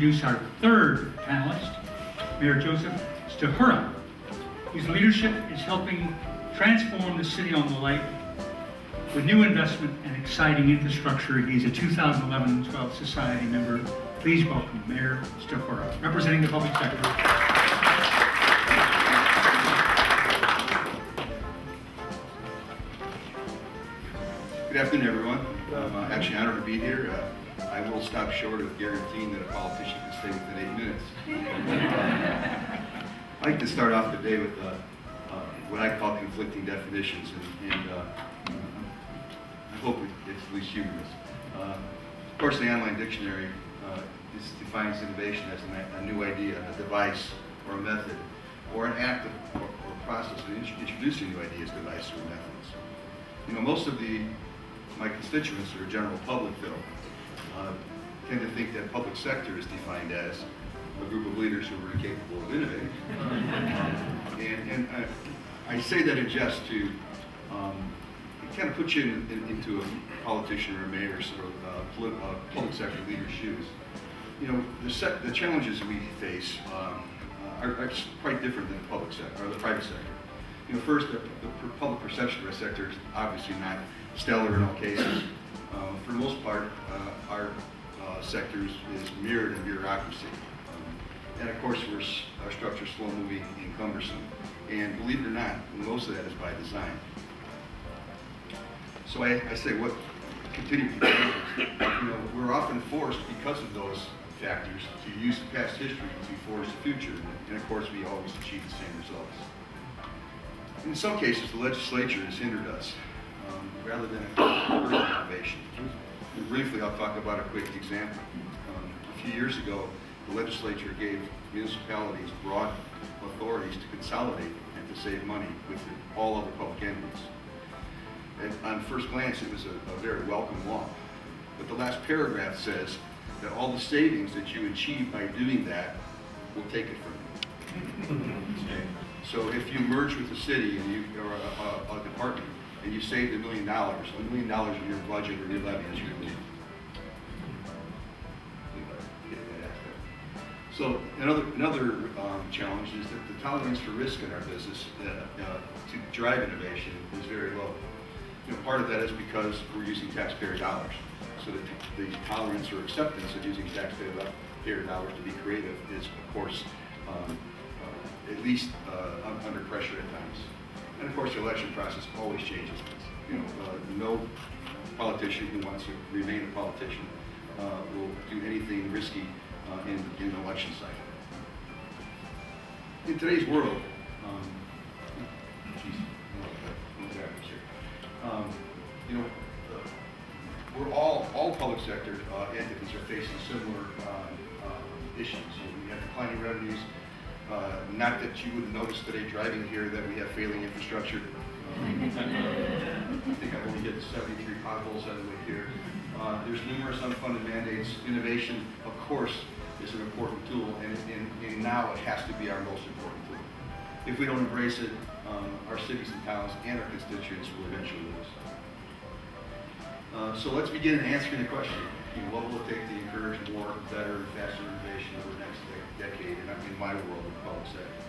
introduce our third panelist, Mayor Joseph Stahura, whose leadership is helping transform the city on the lake with new investment and exciting infrastructure. He's a 2011-12 Society member. Please welcome Mayor Stahura, representing the public sector. Good afternoon, everyone. I'm actually honored to be here. I will stop short of guaranteeing that a politician can stay within 8 minutes. I'd like to start off the day with what I call conflicting definitions, and I hope it's at least humorous. Of course, the online dictionary defines innovation as a new idea, a device, or a method, or an act or process of introducing new ideas, devices, or methods. You know, most of my constituents, or general public, though, tend to think that public sector is defined as a group of leaders who are incapable of innovating. And I say that in jest to kind of put you into a politician or a mayor or public sector leader's shoes. You know, the challenges we face are quite different than the public sector or the private sector. You know, first, the public perception of our sector is obviously not stellar in all cases. For the most part, our sector is mirrored in bureaucracy. And of course, our structure is slow-moving and cumbersome. And believe it or not, most of that is by design. So I say what continue to change. You know, we're often forced, because of those factors, to use the past history to forge the future. And of course, we always achieve the same results. In some cases, the legislature has hindered us rather than encouraging innovation. And briefly, I'll talk about a quick example. A few years ago, the legislature gave municipalities broad authorities to consolidate and to save money with all other public entities. And on first glance, it was a very welcome law. But the last paragraph says that all the savings that you achieve by doing that, will take it from you. Okay? So if you merge with the city and you or a department and you saved $1 million in your budget or your levy as you leave. So another challenge is that the tolerance for risk in our business to drive innovation is very low. You know, part of that is because we're using taxpayer dollars. So the tolerance or acceptance of using taxpayer dollars to be creative is, of course, at least under pressure at times. And of course, the election process always changes things. You know, no politician who wants to remain a politician will do anything risky in an election cycle. In today's world, you know, we're all public sector entities are facing similar issues. We have declining revenues. Not that you would notice today driving here that we have failing infrastructure. I think I've only hit 73 potholes on the way here. There's numerous unfunded mandates. Innovation, of course, is an important tool, and now it has to be our most important tool. If we don't embrace it, our cities and towns and our constituents will eventually lose. So let's begin answering the question. You know, what will it take to encourage more, better, and faster innovation over the next decade in my world of the public sector?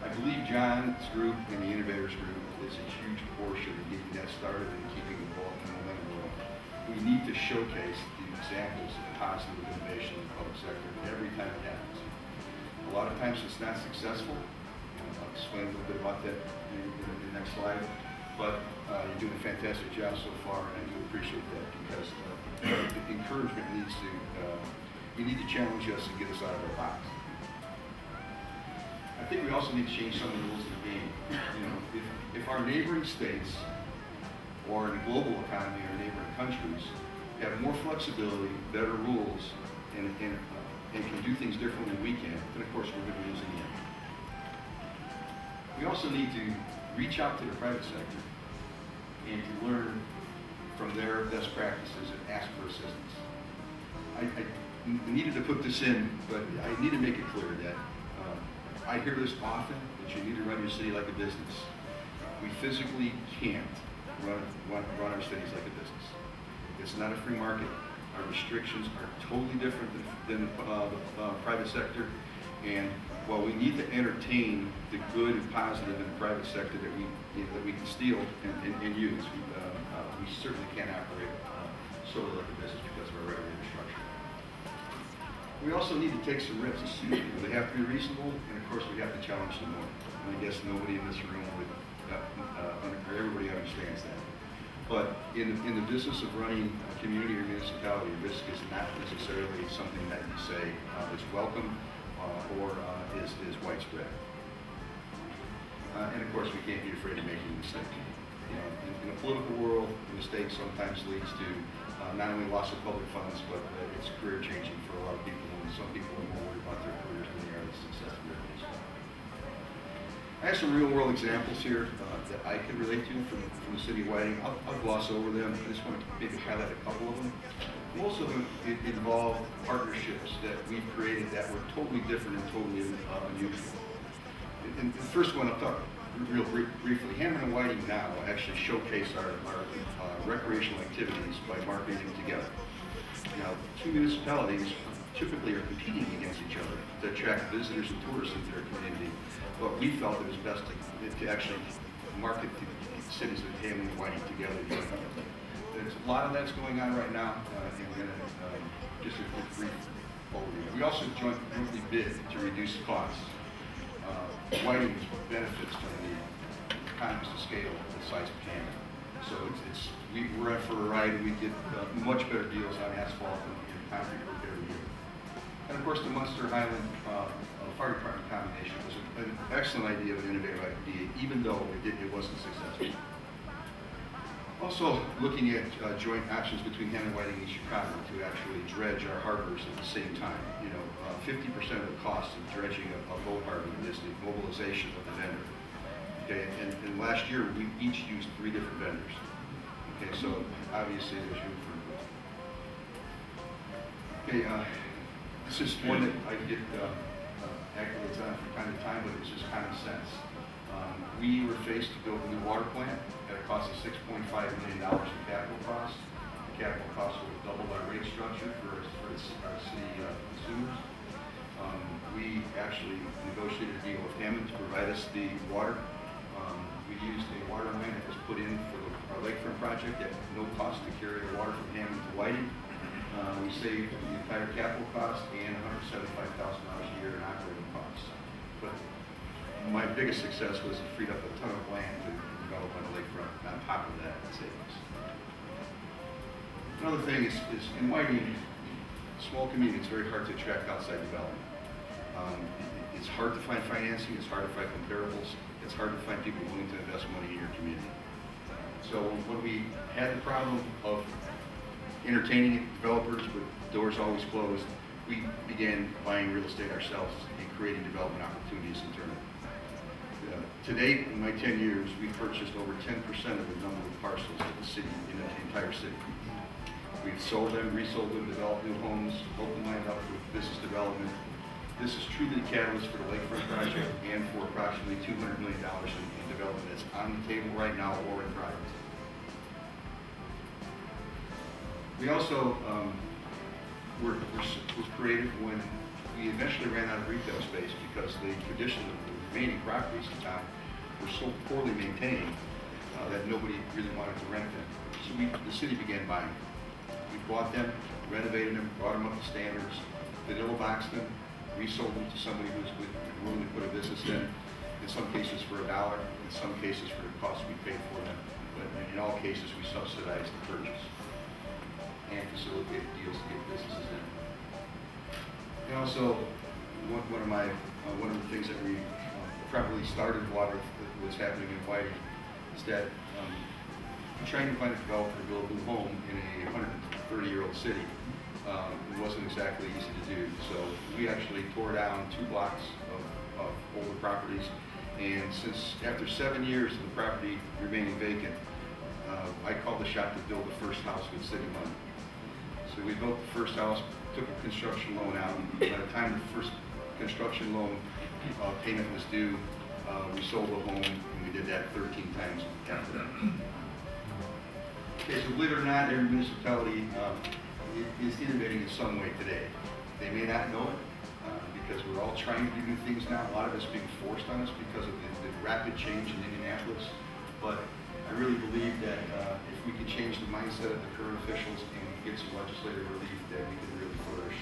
I believe John's group and the Innovators group is a huge portion of getting that started and keeping the momentum going. We need to showcase the examples of positive innovation in the public sector every time it happens. A lot of times it's not successful. I'll explain a little bit about that in the next slide. But you're doing a fantastic job so far, and I do appreciate that, because the encouragement needs to, you need to challenge us and get us out of our box. I think we also need to change some of the rules of the game. You know, if our neighboring states, or in the global economy, or neighboring countries, have more flexibility, better rules, and can do things differently than we can, then of course we're going to lose in the end. We also need to reach out to the private sector and to learn from their best practices and ask for assistance. I needed to put this in, but I need to make it clear that I hear this often, that you need to run your city like a business. We physically can't run our cities like a business. It's not a free market. Our restrictions are totally different than the private sector. And while we need to entertain the good and positive in the private sector that we can steal and use, we certainly can't operate sort of like a business because of our regulated structure. We also need to take some risks. They have to be reasonable, and of course we have to challenge them more. And I guess nobody in this room would, everybody understands that. But in the business of running a community or municipality, risk is not necessarily something that you say is welcome or is widespread. And of course, we can't be afraid of making a mistake. You know, in a political world, a mistake sometimes leads to not only loss of public funds, but it's career changing for a lot of people. And some people are more worried about their careers than they are the success of their business. I have some real world examples here that I can relate to from the city of Whiting. I'll gloss over them. I just want to maybe highlight a couple of them. Most of them involve partnerships that we've created that were totally different and totally unusual. And the first one I'll talk real briefly. Hammond and Whiting now actually showcase our recreational activities by marketing them together. Now, two municipalities typically are competing against each other to attract visitors and tourists into their community. But we felt it was best to actually market the cities of Hammond and Whiting together. There's a lot of that's going on right now, and just a quick brief overview. We also jointly bid to reduce costs. Whiting benefits from the economies of scale of the size of Hammond. So we're in for a ride, and we get much better deals on asphalt and concrete work every year. And of course, the Munster Highland Fire Department combination was an excellent idea, an innovative idea, even though it wasn't successful. Also, looking at joint options between Hammond, Whiting, and Chicago to actually dredge our harbors at the same time. You know, 50% of the cost of dredging a boat harbor is the mobilization of the vendor. Okay, and last year we each used 3 different vendors. Okay, so obviously there's room for improvement. Okay, this is one that I get accolades on from time to time, but it's just common sense. We were faced to build a new water plant at a cost of $6.5 million in capital costs. The capital costs would double our rate structure for our city consumers. We actually negotiated a deal with Hammond to provide us the water. We used a water line that was put in for our lakefront project at no cost to carry the water from Hammond to Whiting. We saved the entire capital cost and $175,000 a year in operating costs. But my biggest success was it freed up a ton of land to develop on the lakefront on top of that savings. Another thing is in Whiting, small community, it's very hard to attract outside development. It's hard to find financing, it's hard to find comparables, it's hard to find people willing to invest money in your community. So when we had the problem of entertaining developers with doors always closed, we began buying real estate ourselves and creating development opportunities internally. To date, in my 10 years, we've purchased over 10% of the number of parcels of the city, in the entire city. We've sold them, resold them, developed new homes, opened land up for business development. This is truly the catalyst for the lakefront project and for approximately $200 million in development that's on the table right now or in progress. We also were creative when we eventually ran out of retail space because the condition of the remaining properties in town were so poorly maintained that nobody really wanted to rent them. So the city began buying them. We bought them, renovated them, brought them up to standards, vanilla boxed them, resold them to somebody who was willing to put a business in some cases for $1, in some cases for the cost we paid for them, but in all cases we subsidized the purchase and facilitated deals to get businesses in. And also, one of the things that we probably started what was happening in Whiting is that trying to find a developer to build a new home in a 130-year-old city wasn't exactly easy to do. So we actually tore down 2 blocks of older properties, and since after 7 years of the property remaining vacant, I called the shot to build the first house with city money. So we built the first house, took a construction loan out, and by the time the first construction loan payment was due, we sold the home, and we did that 13 times after that. Okay, so believe it or not, every municipality is innovating in some way today. They may not know it because we're all trying to do new things now. A lot of it's being forced on us because of the rapid change in Indianapolis. But I really believe that if we can change the mindset of the current officials and get some legislative relief, that we can really flourish